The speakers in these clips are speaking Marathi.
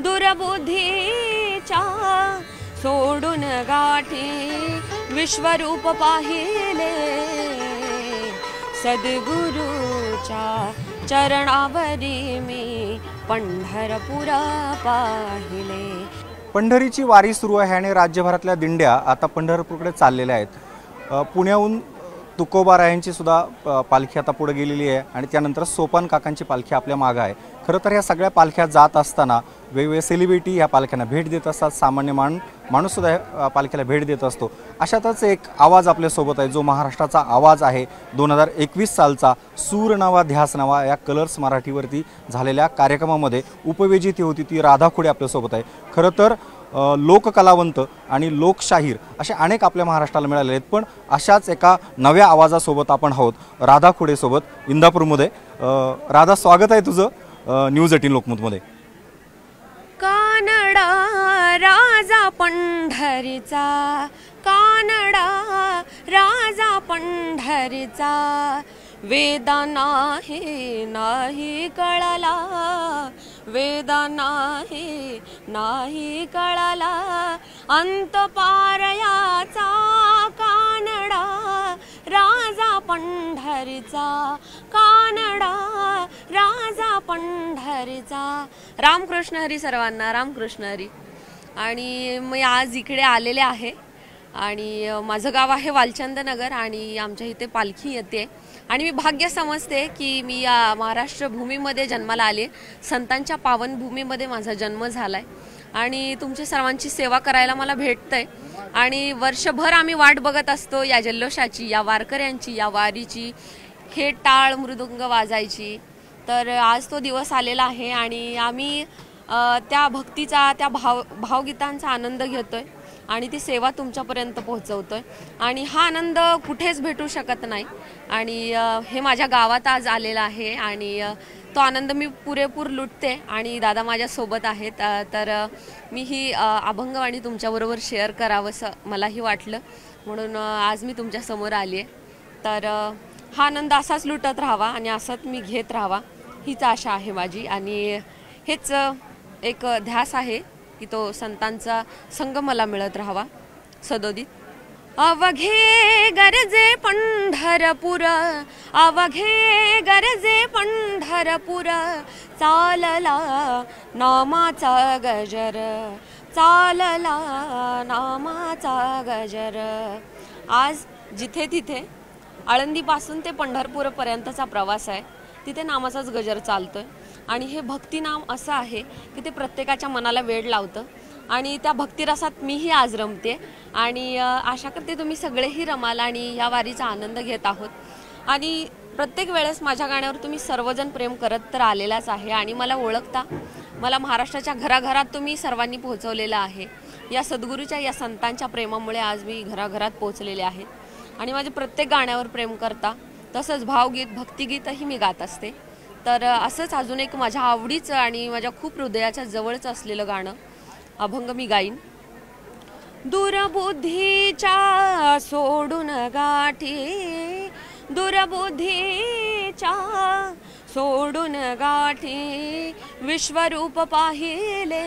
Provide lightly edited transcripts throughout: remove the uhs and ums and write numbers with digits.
दुर्बुद्धीच्या सोडून गाठी विश्वरूप पाहिले सद्गुरूच्या चरणावरी मी पंढरपुरा पाहिले। पंढरीची वारी सुरू आहे आणि राज्यभरातल्या दिंड्या आता पंढरपूरकडे चाललेल्या आहेत। पुण्याहून तुकोबारायांची सुद्धा पालखी आता पुढे गेलेली आहे आणि त्यानंतर सोपान काकांची पालखी आपल्या मागे आहे। खरं तर ह्या सगळ्या पालख्या जात असताना वेगवेगळे सेलिब्रिटी ह्या पालख्यांना भेट देत असतात, सामान्य माणूस सुद्धा पालख्याला भेट देत असतो। अशातच एक आवाज आपल्यासोबत आहे जो महाराष्ट्राचा आवाज आहे। 2021 सालचा सूर नावा ध्यास नावा या कलर्स मराठीवरती झालेल्या कार्यक्रमामध्ये उपविजेती होती ती राधा खुडे आपल्यासोबत आहे। खरं तर लोककलावंत आणि लोकशाहीर असे अनेक आपल्या महाराष्ट्राला मिळाले आहेत, पण अशाच एका नव्या आवाजासोबत आपण आहोत राधा खुडे सोबत इंदापूरमध्ये। राधा, स्वागत आहे तुझं न्यूज 18 लोकमतमध्ये। कानडा राजा पंढरीचा, कानडा राजा पंढरीचा, वेदा नाही नाही कळला, वेदा नाही नाही कळला, अंत पारयाचा कानडा राजा पंढरीचा, कानडा राजा पंढरीचा। रामकृष्ण हरी सर्वांना, रामकृष्ण हरी। आणि मी आज इकडे आलेले आहे आणि माझं गाव आहे वालचंद नगर आणि आमच्या इथे पालखी येते आणि मी भाग्य समजते की मी या महाराष्ट्र भूमीमध्ये जन्माला आले, संतांच्या पावन भूमीमध्ये माझा जन्म झालाय आणि तुमच्या सर्वांची सेवा करायला मला भेटतंय आणि वर्षभर आम्ही वाट बघत असतो या जल्लोषाची, या वारकऱ्यांची, या वारीची, हे टाळ मृदुंग वाजायची। तर आज तो दिवस आलेला आहे आणि आम्ही त्या भक्तीचा, त्या भावगीतांचा आनंद घेतोय आणि ती सेवा तुमच्यापर्यंत पोहोचवतोय आणि हा आनंद कुठेच भेटू शकत नाही आणि हे माझ्या गावात आज आलेला आहे आणि तो आनंद मी पुरेपूर लुटते आणि दादा माझ्या सोबत आहेत। तर मी ही अभंगवाणी तुमच्याबरोबर शेअर करावंसं मलाही वाटलं म्हणून आज मी तुमच्या समोर आली आहे। तर हा आनंद असाच लुटत राहावा आणि असाच मी घेत राहावा हीच आशा आहे माझी आणि हेच एक ध्यास आहे की तो संतांचा संग मला मिळत राहावा सदोदित। अवघे गरजे पंढरपुर, अवघे गरजे पंढरपुर, चालला नामाचा गजर, चालला नामाचा गजर। आज जिथे तिथे आळंदीपासून ते पंढरपूरपर्यंतचा प्रवास आहे, तिथे नामाचाच गजर चालतोय आणि हे भक्तिनाम असं आहे की ते प्रत्येकाच्या मनाला वेड लावतं आणि त्या भक्तिरसात मीही आज रमते आणि आशा करते तुम्ही सगळेही रमाल आणि या वारीचा आनंद घेत आहोत। आणि प्रत्येक वेळेस माझ्या गाण्यावर तुम्ही सर्वजण प्रेम करत तर आलेलाच आहे आणि मला ओळखता, मला महाराष्ट्राच्या घराघरात तुम्ही सर्वांनी पोहोचवलेलं आहे। या सद्गुरूच्या, या संतांच्या प्रेमामुळे आज मी घराघरात पोहोचलेले आहे आणि माझे प्रत्येक गाण्यावर प्रेम करता, तसंच भावगीत भक्तिगीतही मी गात असते। तर असंच अजून एक माझ्या आवडीचं आणि माझ्या खूप हृदयाच्या जवळचं असलेलं गाणं अभंग मी गाईन। दुर्बुद्धीच्या सोडून गाठी, दुर्बुद्धीच्या सोडून गाठी विश्वरूप पाहिले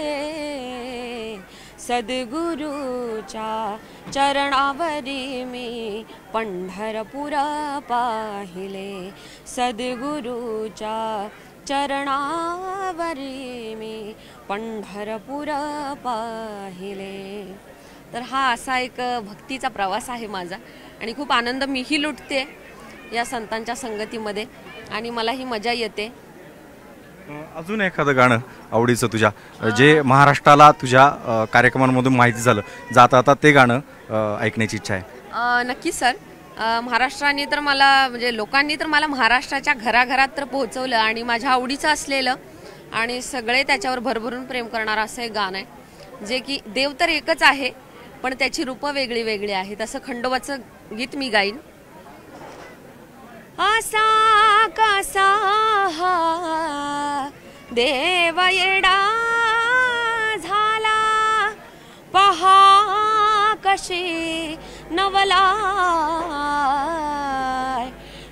सद्गुरूच्या चरणावरी मी पंढरपुरा पाहिले, सद्गुरूच्या चरणावरी मी पंढरपुरा पाहिले। तर हा असा एक भक्तीचा प्रवास आहे माझा आणि खूप आनंद मीही लुटते या संतांच्या संगतीमध्ये आणि मलाही मजा येते। अजून एखादं गाणं आवडीचं तुझ्या जे महाराष्ट्राला तुझ्या कार्यक्रमांमधून माहिती झालं जाता आता ते गाणं ऐकण्याची इच्छा आहे। नक्की सर, महाराष्ट्राने तर मला म्हणजे लोकांनी तर मला महाराष्ट्राच्या घराघरात तर पोहोचवलं आणि माझ्या आवडीचं असलेलं आणि सगळे त्याच्यावर भरभरून प्रेम करणारं असं एक गाणं आहे जे की देव तर एकच आहे पण त्याची रूपं वेगळी वेगळी आहेत। असं खंडोबाचं गीत मी गाईन। असा कसा हा देव येडा झाला, पहा कशी नवलाय,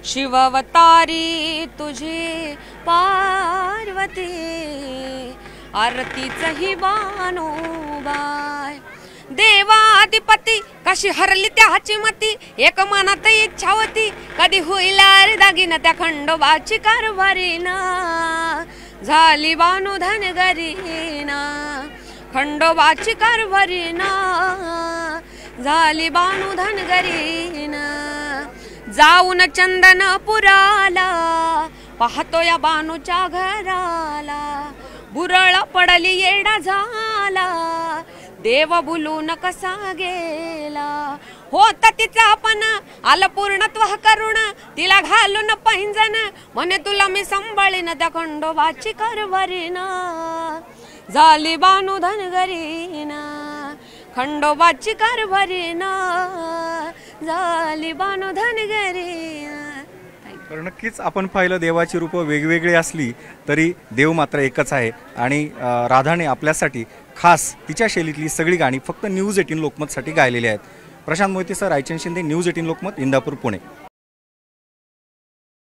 शिववतारी तुझी पार्वती आरतीच ही बानोबाय देवाधिपती कशी हरली त्याची मती एक मनात इच्छा होती कधी होईल रे दागिना त्या खंडोबाची कारभारीना झाली बानू धनगरीना खंडोबाची कारभारीना झाली बानू धनगरीना जाऊन चंदनपुराला पाहतो या बानूच्या घराला बुरळ पडली येडा झाला देव बोलून कसा गेला होता तिचा पण आलं पूर्णत्व करून तिला घालून पैंजन म्हणे तुला मी सांभाळीन त्या खंडोबाची कारभारीना झाली बानू धनगरीना खंडोबाची कारभारीना झाली बानू धनगरीना. तर नक्कीच आपण पाहिलं देवाची रूपं वेगवेगळी असली तरी देव मात्र एकच आहे आणि राधाने आपल्यासाठी खास तिच्या शैलीतली सगळी गाणी फक्त न्यूज 18 लोकमतसाठी गायलेली आहेत. Prashant Mohite sir, Raichand Shinde, news 18 Lokmat, Indapur, Pune.